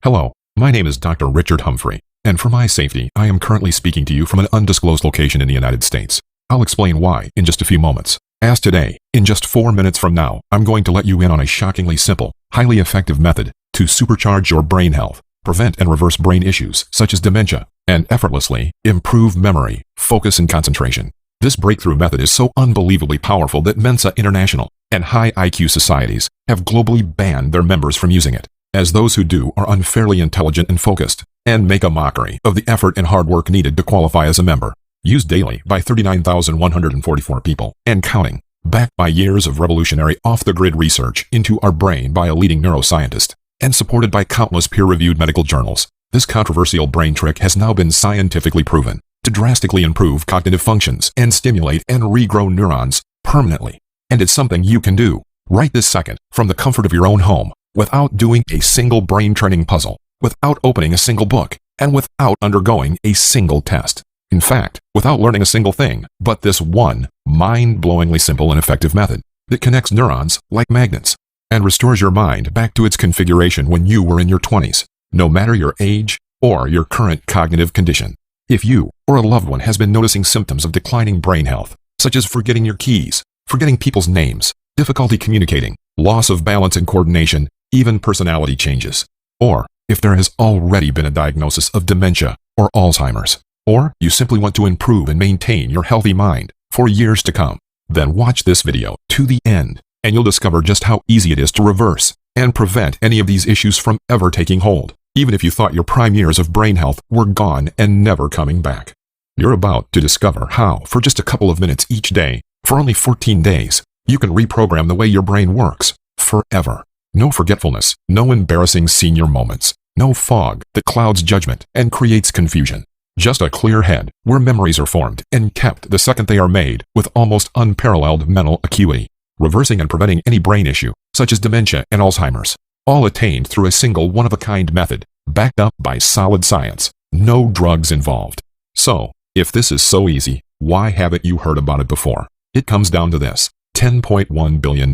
Hello, my name is Dr. Richard Humphrey, and for my safety, I am currently speaking to you from an undisclosed location in the United States. I'll explain why in just a few moments. As today, in just 4 minutes from now, I'm going to let you in on a shockingly simple, highly effective method to supercharge your brain health, prevent and reverse brain issues such as dementia, and effortlessly improve memory, focus, and concentration. This breakthrough method is so unbelievably powerful that Mensa International and high IQ societies have globally banned their members from using it, as those who do are unfairly intelligent and focused, and make a mockery of the effort and hard work needed to qualify as a member. Used daily by 39,144 people, and counting, backed by years of revolutionary off-the-grid research into our brain by a leading neuroscientist, and supported by countless peer-reviewed medical journals, this controversial brain trick has now been scientifically proven to drastically improve cognitive functions and stimulate and regrow neurons permanently. And it's something you can do right this second from the comfort of your own home, without doing a single brain training puzzle, without opening a single book, and without undergoing a single test. In fact, without learning a single thing, but this one mind-blowingly simple and effective method that connects neurons like magnets and restores your mind back to its configuration when you were in your 20s, no matter your age or your current cognitive condition. If you or a loved one has been noticing symptoms of declining brain health, such as forgetting your keys, forgetting people's names, difficulty communicating, loss of balance and coordination, even personality changes, or if there has already been a diagnosis of dementia or Alzheimer's, or you simply want to improve and maintain your healthy mind for years to come, then watch this video to the end and you'll discover just how easy it is to reverse and prevent any of these issues from ever taking hold, even if you thought your prime years of brain health were gone and never coming back. You're about to discover how, for just a couple of minutes each day, for only 14 days, you can reprogram the way your brain works forever. No forgetfulness, no embarrassing senior moments, no fog that clouds judgment and creates confusion. Just a clear head where memories are formed and kept the second they are made with almost unparalleled mental acuity. Reversing and preventing any brain issue, such as dementia and Alzheimer's, all attained through a single one-of-a-kind method, backed up by solid science, no drugs involved. So, if this is so easy, why haven't you heard about it before? It comes down to this: $10.1 billion.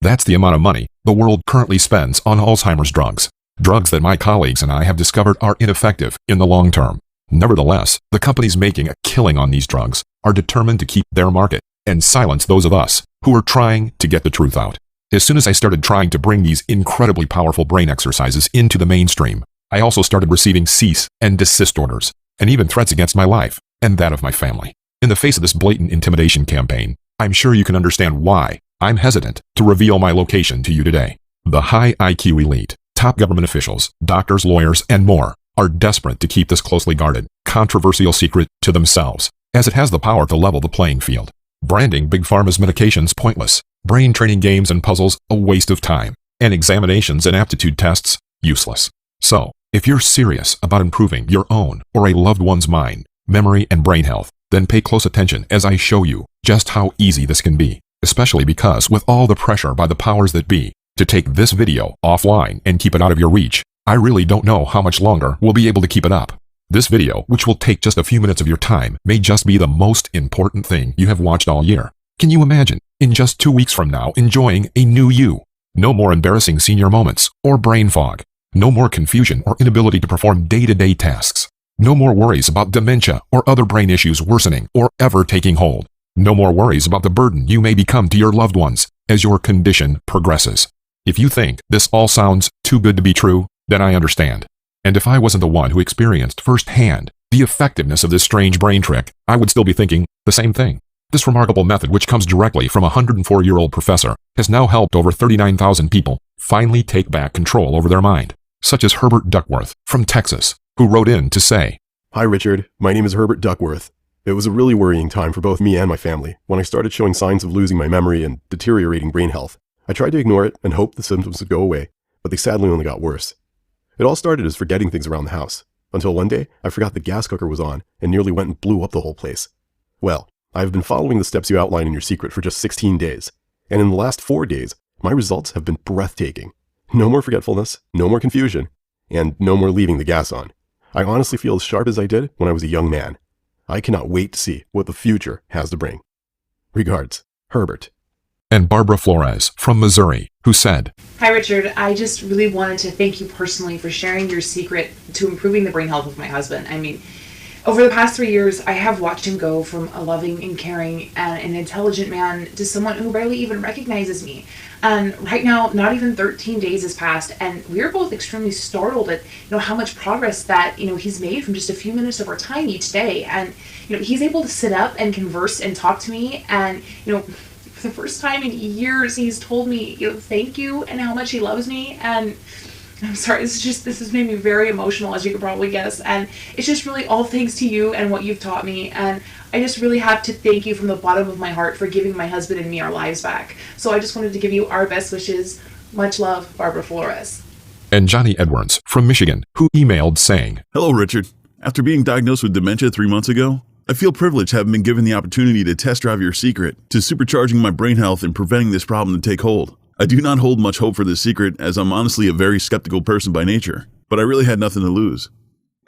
That's the amount of money the world currently spends on Alzheimer's drugs. Drugs that my colleagues and I have discovered are ineffective in the long term. Nevertheless, the companies making a killing on these drugs are determined to keep their market and silence those of us who are trying to get the truth out. As soon as I started trying to bring these incredibly powerful brain exercises into the mainstream, I also started receiving cease and desist orders, and even threats against my life and that of my family. In the face of this blatant intimidation campaign, I'm sure you can understand why I'm hesitant to reveal my location to you today. The high IQ elite, top government officials, doctors, lawyers, and more are desperate to keep this closely guarded, controversial secret to themselves, as it has the power to level the playing field. Branding Big Pharma's medications pointless, brain training games and puzzles a waste of time, and examinations and aptitude tests useless. So, if you're serious about improving your own or a loved one's mind, memory, and brain health, then pay close attention as I show you just how easy this can be, especially because with all the pressure by the powers that be to take this video offline and keep it out of your reach, I really don't know how much longer we'll be able to keep it up. This video, which will take just a few minutes of your time, may just be the most important thing you have watched all year. Can you imagine, in just 2 weeks from now, enjoying a new you? No more embarrassing senior moments or brain fog. No more confusion or inability to perform day-to-day tasks. No more worries about dementia or other brain issues worsening or ever taking hold. No more worries about the burden you may become to your loved ones as your condition progresses. If you think this all sounds too good to be true, then I understand. And if I wasn't the one who experienced firsthand the effectiveness of this strange brain trick, I would still be thinking the same thing. This remarkable method, which comes directly from a 104-year-old professor, has now helped over 39,000 people finally take back control over their mind, such as Herbert Duckworth from Texas, who wrote in to say, "Hi Richard, my name is Herbert Duckworth. It was a really worrying time for both me and my family when I started showing signs of losing my memory and deteriorating brain health. I tried to ignore it and hope the symptoms would go away, but they sadly only got worse. It all started as forgetting things around the house, until one day I forgot the gas cooker was on and nearly went and blew up the whole place. Well, I have been following the steps you outline in your secret for just 16 days, and in the last 4 days, my results have been breathtaking. No more forgetfulness, no more confusion, and no more leaving the gas on. I honestly feel as sharp as I did when I was a young man. I cannot wait to see what the future has to bring. Regards, Herbert." and Barbara Flores from Missouri, who said, Hi, Richard. I just really wanted to thank you personally for sharing your secret to improving the brain health of my husband. I mean, over the past 3 years, I have watched him go from a loving and caring and an intelligent man to someone who barely even recognizes me. And right now, not even 13 days has passed, and we're both extremely startled at how much progress that he's made from just a few minutes of our time each day. And he's able to sit up and converse and talk to me, and for the first time in years, he's told me thank you and how much he loves me. And I'm sorry, this has made me very emotional, as you could probably guess, and it's just really all thanks to you and what you've taught me, and I just really have to thank you from the bottom of my heart for giving my husband and me our lives back. So I just wanted to give you our best wishes. Much love, Barbara Flores. And Johnny Edwards from Michigan, who emailed saying, Hello, Richard. After being diagnosed with dementia 3 months ago, I feel privileged having been given the opportunity to test drive your secret to supercharging my brain health and preventing this problem to take hold. I do not hold much hope for this secret, as I'm honestly a very skeptical person by nature, but I really had nothing to lose.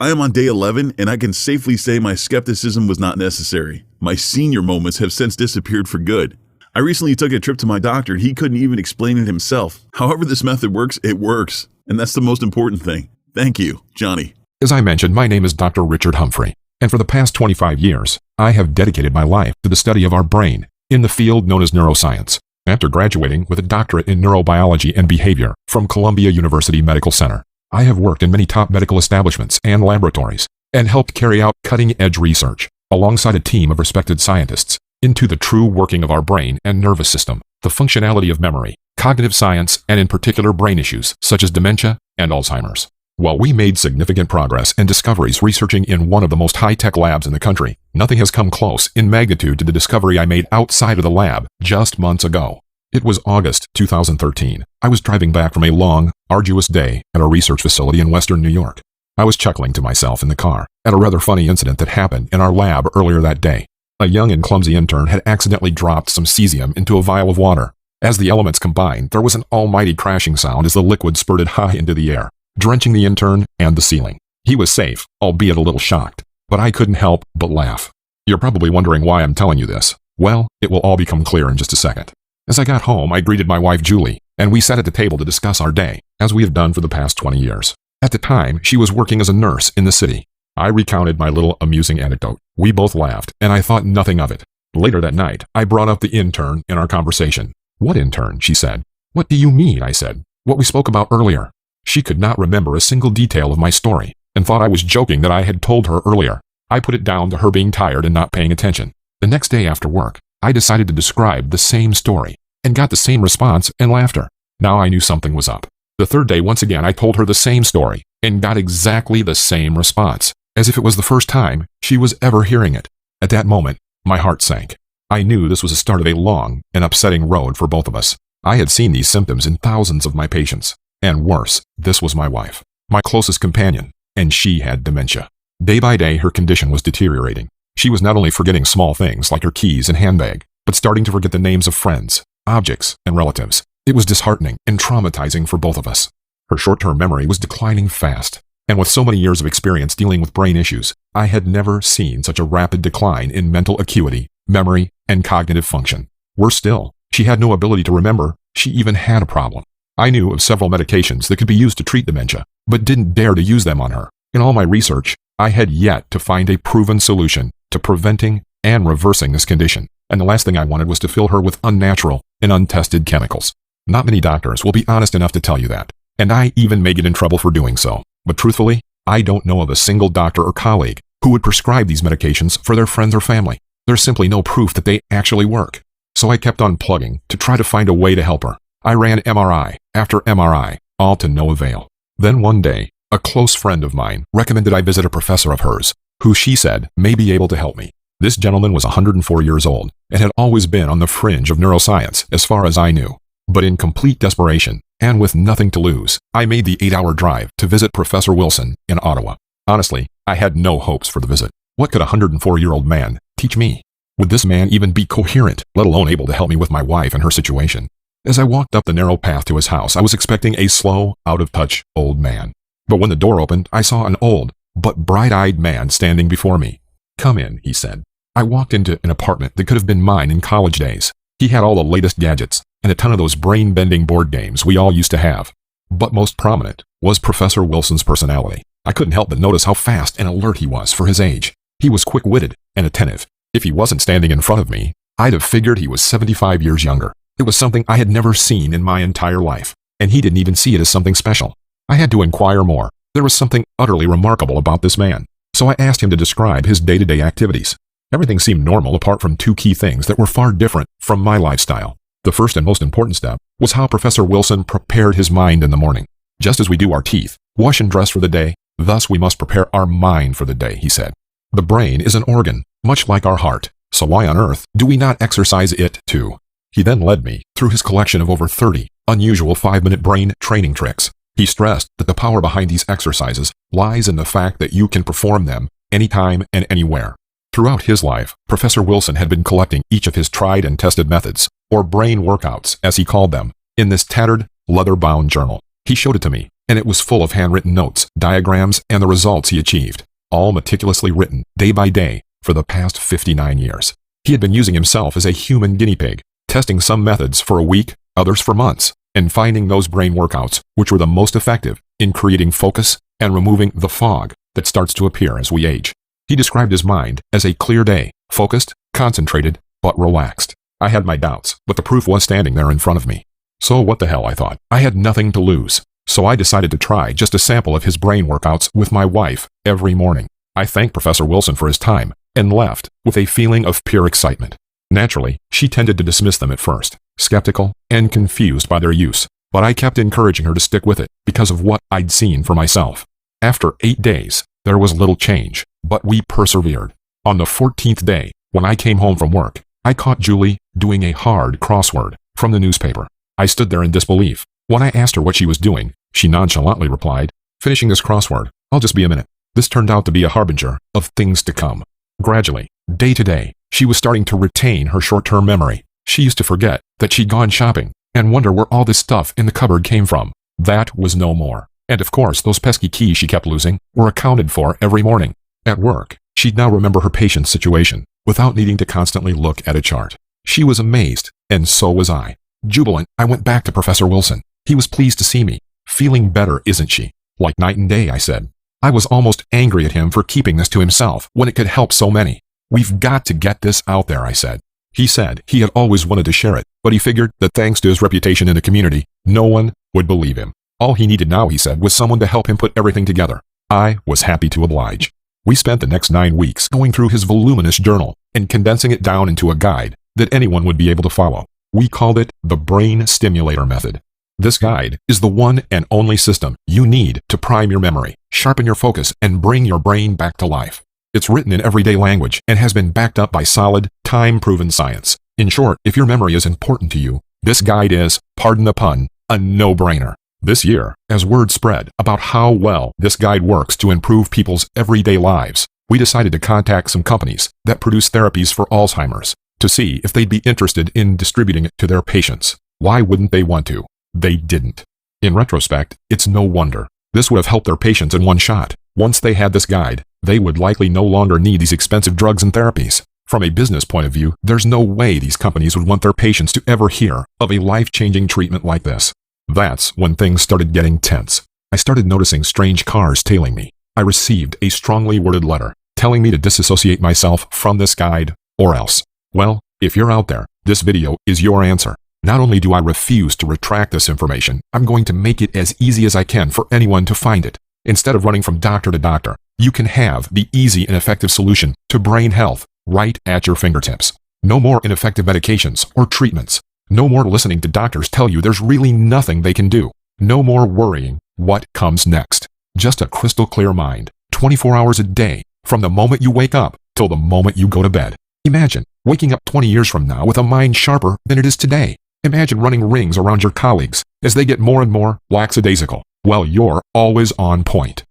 I am on day 11, and I can safely say my skepticism was not necessary. My senior moments have since disappeared for good. I recently took a trip to my doctor, and he couldn't even explain it himself. However this method works, it works, and that's the most important thing. Thank you, Johnny. As I mentioned, my name is Dr. Richard Humphrey, and for the past 25 years, I have dedicated my life to the study of our brain in the field known as neuroscience. After graduating with a doctorate in neurobiology and behavior from Columbia University Medical Center, I have worked in many top medical establishments and laboratories and helped carry out cutting-edge research alongside a team of respected scientists into the true working of our brain and nervous system, the functionality of memory, cognitive science, and in particular brain issues such as dementia and Alzheimer's. While we made significant progress and discoveries researching in one of the most high-tech labs in the country, nothing has come close in magnitude to the discovery I made outside of the lab just months ago. It was August 2013. I was driving back from a long, arduous day at a research facility in western New York. I was chuckling to myself in the car at a rather funny incident that happened in our lab earlier that day. A young and clumsy intern had accidentally dropped some cesium into a vial of water. As the elements combined, there was an almighty crashing sound as the liquid spurted high into the air, drenching the intern and the ceiling. He was safe, albeit a little shocked, but I couldn't help but laugh. You're probably wondering why I'm telling you this. Well, it will all become clear in just a second. As I got home, I greeted my wife Julie, and we sat at the table to discuss our day, as we have done for the past 20 years. At the time, she was working as a nurse in the city. I recounted my little amusing anecdote. We both laughed, and I thought nothing of it. Later that night, I brought up the intern in our conversation. What intern? She said. What do you mean? I said. What we spoke about earlier. She could not remember a single detail of my story, and thought I was joking that I had told her earlier. I put it down to her being tired and not paying attention. The next day after work, I decided to describe the same story, and got the same response and laughter. Now I knew something was up. The third day, once again, I told her the same story, and got exactly the same response, as if it was the first time she was ever hearing it. At that moment, my heart sank. I knew this was the start of a long and upsetting road for both of us. I had seen these symptoms in thousands of my patients, and worse, this was my wife, my closest companion, and she had dementia. Day by day, her condition was deteriorating. She was not only forgetting small things like her keys and handbag, but starting to forget the names of friends, objects, and relatives. It was disheartening and traumatizing for both of us. Her short-term memory was declining fast, and with so many years of experience dealing with brain issues, I had never seen such a rapid decline in mental acuity, memory, and cognitive function. Worse still, she had no ability to remember she even had a problem. I knew of several medications that could be used to treat dementia, but didn't dare to use them on her. In all my research, I had yet to find a proven solution to preventing and reversing this condition, and the last thing I wanted was to fill her with unnatural and untested chemicals. Not many doctors will be honest enough to tell you that, and I even may get in trouble for doing so. But truthfully, I don't know of a single doctor or colleague who would prescribe these medications for their friends or family. There's simply no proof that they actually work. So I kept on plugging to try to find a way to help her. I ran MRI after MRI, all to no avail. Then one day, a close friend of mine recommended I visit a professor of hers, who she said may be able to help me. This gentleman was 104 years old and had always been on the fringe of neuroscience as far as I knew. But in complete desperation, and with nothing to lose, I made the 8-hour drive to visit Professor Wilson in Ottawa. Honestly, I had no hopes for the visit. What could a 104-year-old man teach me? Would this man even be coherent, let alone able to help me with my wife and her situation? As I walked up the narrow path to his house, I was expecting a slow, out-of-touch old man. But when the door opened, I saw an old, but bright-eyed man standing before me. "Come in," he said. I walked into an apartment that could have been mine in college days. He had all the latest gadgets and a ton of those brain-bending board games we all used to have. But most prominent was Professor Wilson's personality. I couldn't help but notice how fast and alert he was for his age. He was quick-witted and attentive. If he wasn't standing in front of me, I'd have figured he was 75 years younger. It was something I had never seen in my entire life, and he didn't even see it as something special. I had to inquire more. There was something utterly remarkable about this man, so I asked him to describe his day-to-day activities. Everything seemed normal apart from two key things that were far different from my lifestyle. The first and most important step was how Professor Wilson prepared his mind in the morning. Just as we do our teeth, wash and dress for the day, thus we must prepare our mind for the day, he said. The brain is an organ, much like our heart, so why on earth do we not exercise it too? He then led me through his collection of over 30 unusual 5-minute brain training tricks. He stressed that the power behind these exercises lies in the fact that you can perform them anytime and anywhere. Throughout his life, Professor Wilson had been collecting each of his tried and tested methods, or brain workouts as he called them, in this tattered, leather-bound journal. He showed it to me, and it was full of handwritten notes, diagrams, and the results he achieved, all meticulously written, day by day, for the past 59 years. He had been using himself as a human guinea pig, testing some methods for a week, others for months, and finding those brain workouts which were the most effective in creating focus and removing the fog that starts to appear as we age. He described his mind as a clear day, focused, concentrated, but relaxed. I had my doubts, but the proof was standing there in front of me. So what the hell, I thought. I had nothing to lose. So I decided to try just a sample of his brain workouts with my wife every morning. I thanked Professor Wilson for his time and left with a feeling of pure excitement. Naturally, she tended to dismiss them at first, skeptical and confused by their use, but I kept encouraging her to stick with it because of what I'd seen for myself. After 8 days, there was little change, but we persevered. On the 14th day, when I came home from work, I caught Julie doing a hard crossword from the newspaper. I stood there in disbelief. When I asked her what she was doing, she nonchalantly replied, "Finishing this crossword. I'll just be a minute." This turned out to be a harbinger of things to come. Gradually, day to day, she was starting to retain her short-term memory. She used to forget that she'd gone shopping and wonder where all this stuff in the cupboard came from. That was no more. And of course, those pesky keys she kept losing were accounted for every morning. At work, she'd now remember her patient's situation without needing to constantly look at a chart. She was amazed, and so was I. Jubilant, I went back to Professor Wilson. He was pleased to see me. "Feeling better, isn't she?" "Like night and day," I said. I was almost angry at him for keeping this to himself when it could help so many. "We've got to get this out there," I said. He said he had always wanted to share it, but he figured that thanks to his reputation in the community, no one would believe him. All he needed now, he said, was someone to help him put everything together. I was happy to oblige. We spent the next 9 weeks going through his voluminous journal and condensing it down into a guide that anyone would be able to follow. We called it the Brain Stimulator Method. This guide is the one and only system you need to prime your memory, sharpen your focus, and bring your brain back to life. It's written in everyday language and has been backed up by solid, time-proven science. In short, if your memory is important to you, this guide is, pardon the pun, a no-brainer. This year, as word spread about how well this guide works to improve people's everyday lives, we decided to contact some companies that produce therapies for Alzheimer's to see if they'd be interested in distributing it to their patients. Why wouldn't they want to? They didn't. In retrospect, it's no wonder. This would have helped their patients in one shot. Once they had this guide, they would likely no longer need these expensive drugs and therapies. From a business point of view, there's no way these companies would want their patients to ever hear of a life-changing treatment like this. That's when things started getting tense. I started noticing strange cars tailing me. I received a strongly worded letter telling me to disassociate myself from this guide or else. Well, if you're out there, this video is your answer. Not only do I refuse to retract this information, I'm going to make it as easy as I can for anyone to find it. Instead of running from doctor to doctor, you can have the easy and effective solution to brain health right at your fingertips. No more ineffective medications or treatments. No more listening to doctors tell you there's really nothing they can do. No more worrying what comes next. Just a crystal clear mind, 24 hours a day, from the moment you wake up till the moment you go to bed. Imagine waking up 20 years from now with a mind sharper than it is today. Imagine running rings around your colleagues as they get more and more lackadaisical, while you're always on point.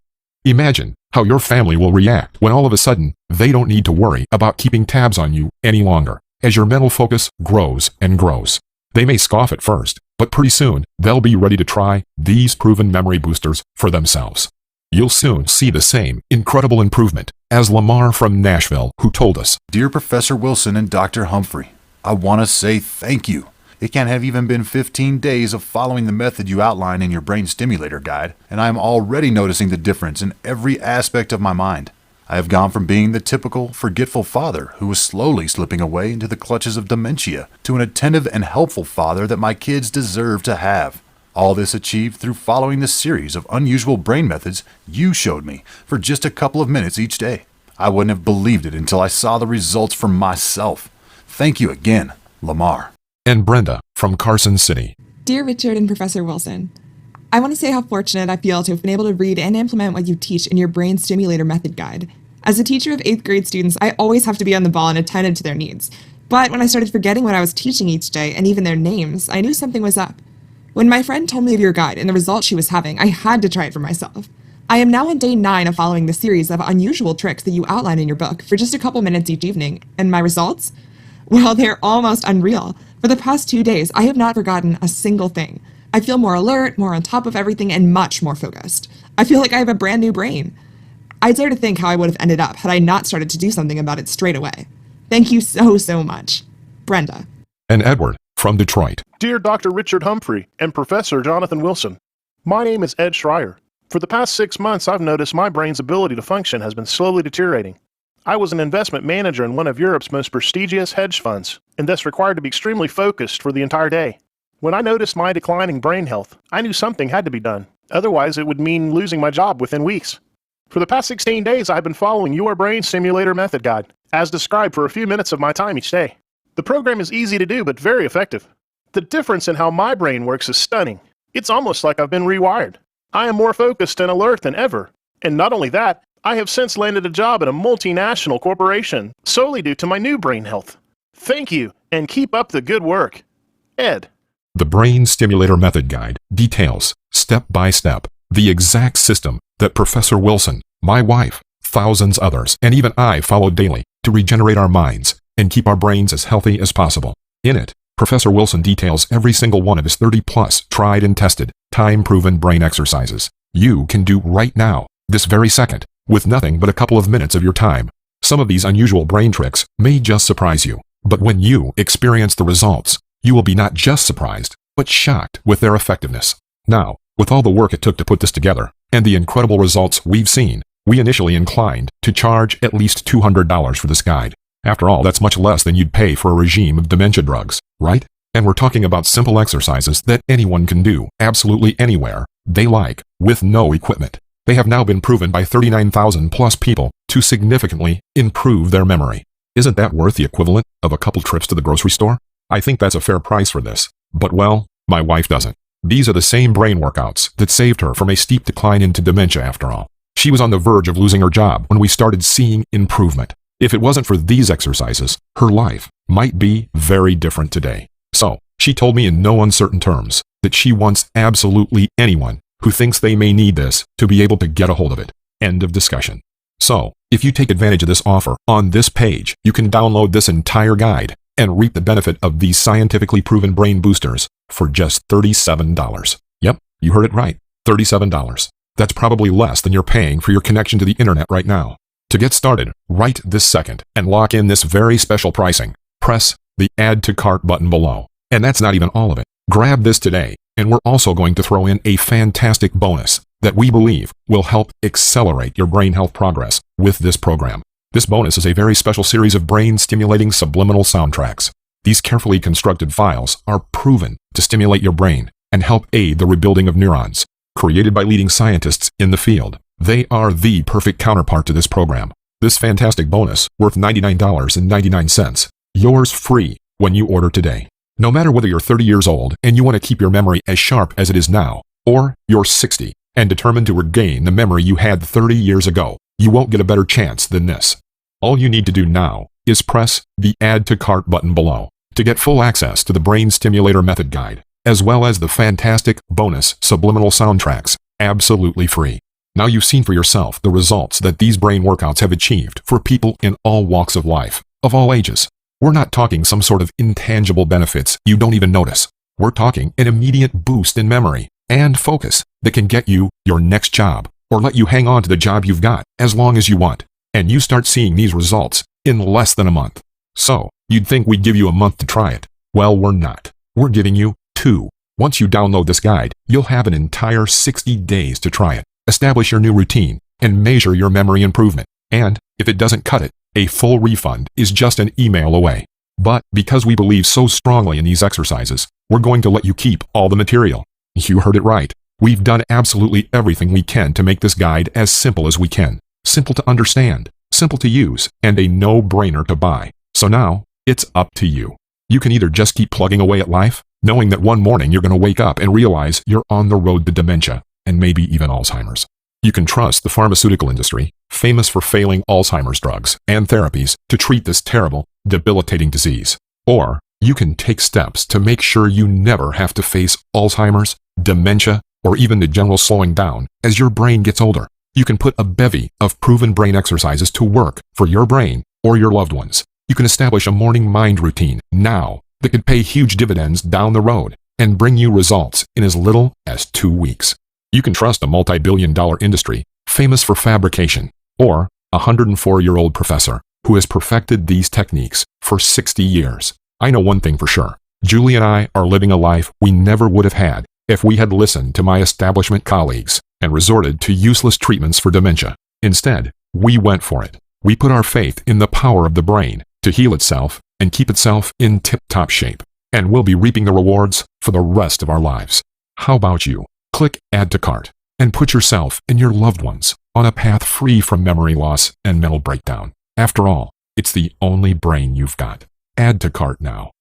Imagine how your family will react when all of a sudden they don't need to worry about keeping tabs on you any longer, as your mental focus grows and grows. They may scoff at first, but pretty soon they'll be ready to try these proven memory boosters for themselves. You'll soon see the same incredible improvement as Lamar from Nashville, who told us, "Dear Professor Wilson and Dr. Humphrey, I want to say thank you. It can't have even been 15 days of following the method you outline in your brain stimulator guide, and I am already noticing the difference in every aspect of my mind. I have gone from being the typical, forgetful father who was slowly slipping away into the clutches of dementia to an attentive and helpful father that my kids deserve to have. All this achieved through following the series of unusual brain methods you showed me for just a couple of minutes each day. I wouldn't have believed it until I saw the results for myself. Thank you again, Lamar. And Brenda from Carson City. Dear Richard and Professor Wilson, I want to say how fortunate I feel to have been able to read and implement what you teach in your brain stimulator method guide. As a teacher of 8th grade students, I always have to be on the ball and attentive to their needs. But when I started forgetting what I was teaching each day, and even their names, I knew something was up. When my friend told me of your guide and the results she was having, I had to try it for myself. I am now on day 9 of following the series of unusual tricks that you outline in your book for just a couple minutes each evening, and my results? Well, they're almost unreal. For the past 2 days, I have not forgotten a single thing. I feel more alert, more on top of everything, and much more focused. I feel like I have a brand new brain. I dare to think how I would have ended up had I not started to do something about it straight away. Thank you so much. Brenda. And Edward from Detroit. Dear Dr. Richard Humphrey and Professor Jonathan Wilson, my name is Ed Schreier. For the past 6 months, I've noticed my brain's ability to function has been slowly deteriorating. I was an investment manager in one of Europe's most prestigious hedge funds, and thus required to be extremely focused for the entire day. When I noticed my declining brain health, I knew something had to be done. Otherwise, it would mean losing my job within weeks. For the past 16 days, I've been following your brain stimulator method guide, as described for a few minutes of my time each day. The program is easy to do, but very effective. The difference in how my brain works is stunning. It's almost like I've been rewired. I am more focused and alert than ever. And not only that, I have since landed a job at a multinational corporation solely due to my new brain health. Thank you, and keep up the good work. Ed. The Brain Stimulator Method Guide details, step by step, the exact system that Professor Wilson, my wife, thousands others, and even I follow daily to regenerate our minds and keep our brains as healthy as possible. In it, Professor Wilson details every single one of his 30-plus tried and tested, time-proven brain exercises you can do right now, this very second, with nothing but a couple of minutes of your time. Some of these unusual brain tricks may just surprise you, but when you experience the results, you will be not just surprised, but shocked with their effectiveness. Now, with all the work it took to put this together, and the incredible results we've seen, we initially inclined to charge at least $200 for this guide. After all, that's much less than you'd pay for a regime of dementia drugs, right? And we're talking about simple exercises that anyone can do, absolutely anywhere they like, with no equipment. They have now been proven by 39,000 plus people to significantly improve their memory. Isn't that worth the equivalent of a couple trips to the grocery store? I think that's a fair price for this. But well, my wife doesn't. These are the same brain workouts that saved her from a steep decline into dementia after all. She was on the verge of losing her job when we started seeing improvement. If it wasn't for these exercises, her life might be very different today. So, she told me in no uncertain terms that she wants absolutely anyone who thinks they may need this to be able to get a hold of it. End of discussion. So, if you take advantage of this offer on this page, you can download this entire guide and reap the benefit of these scientifically proven brain boosters for just $37. Yep, you heard it right, $37. That's probably less than you're paying for your connection to the internet right now. To get started right this second and lock in this very special pricing, press the Add to Cart button below. And that's not even all of it. Grab this today, and we're also going to throw in a fantastic bonus that we believe will help accelerate your brain health progress with this program. This bonus is a very special series of brain-stimulating subliminal soundtracks. These carefully constructed files are proven to stimulate your brain and help aid the rebuilding of neurons. Created by leading scientists in the field, they are the perfect counterpart to this program. This fantastic bonus, worth $99.99, yours free when you order today. No matter whether you're 30 years old and you want to keep your memory as sharp as it is now, or you're 60 and determined to regain the memory you had 30 years ago, you won't get a better chance than this. All you need to do now is press the Add to Cart button below to get full access to the Brain Stimulator Method Guide, as well as the fantastic bonus subliminal soundtracks, absolutely free. Now you've seen for yourself the results that these brain workouts have achieved for people in all walks of life, of all ages. We're not talking some sort of intangible benefits you don't even notice. We're talking an immediate boost in memory and focus that can get you your next job or let you hang on to the job you've got as long as you want. And you start seeing these results in less than a month. So, you'd think we'd give you a month to try it. Well, we're not. We're giving you 2. Once you download this guide, you'll have an entire 60 days to try it, establish your new routine, and measure your memory improvement. And, if it doesn't cut it, a full refund is just an email away. But because we believe so strongly in these exercises, we're going to let you keep all the material. You heard it right. We've done absolutely everything we can to make this guide as simple as we can. Simple to understand, simple to use, and a no-brainer to buy. So now, it's up to you. You can either just keep plugging away at life, knowing that one morning you're going to wake up and realize you're on the road to dementia, and maybe even Alzheimer's. You can trust the pharmaceutical industry, famous for failing Alzheimer's drugs and therapies to treat this terrible, debilitating disease. Or you can take steps to make sure you never have to face Alzheimer's, dementia, or even the general slowing down as your brain gets older. You can put a bevy of proven brain exercises to work for your brain or your loved ones. You can establish a morning mind routine now that could pay huge dividends down the road and bring you results in as little as 2 weeks. You can trust a multi-billion-dollar industry famous for fabrication, or a 104-year-old professor who has perfected these techniques for 60 years. I know one thing for sure. Julie and I are living a life we never would have had if we had listened to my establishment colleagues and resorted to useless treatments for dementia. Instead, we went for it. We put our faith in the power of the brain to heal itself and keep itself in tip-top shape, and we'll be reaping the rewards for the rest of our lives. How about you? Click Add to Cart and put yourself and your loved ones on a path free from memory loss and mental breakdown. After all, it's the only brain you've got. Add to cart now.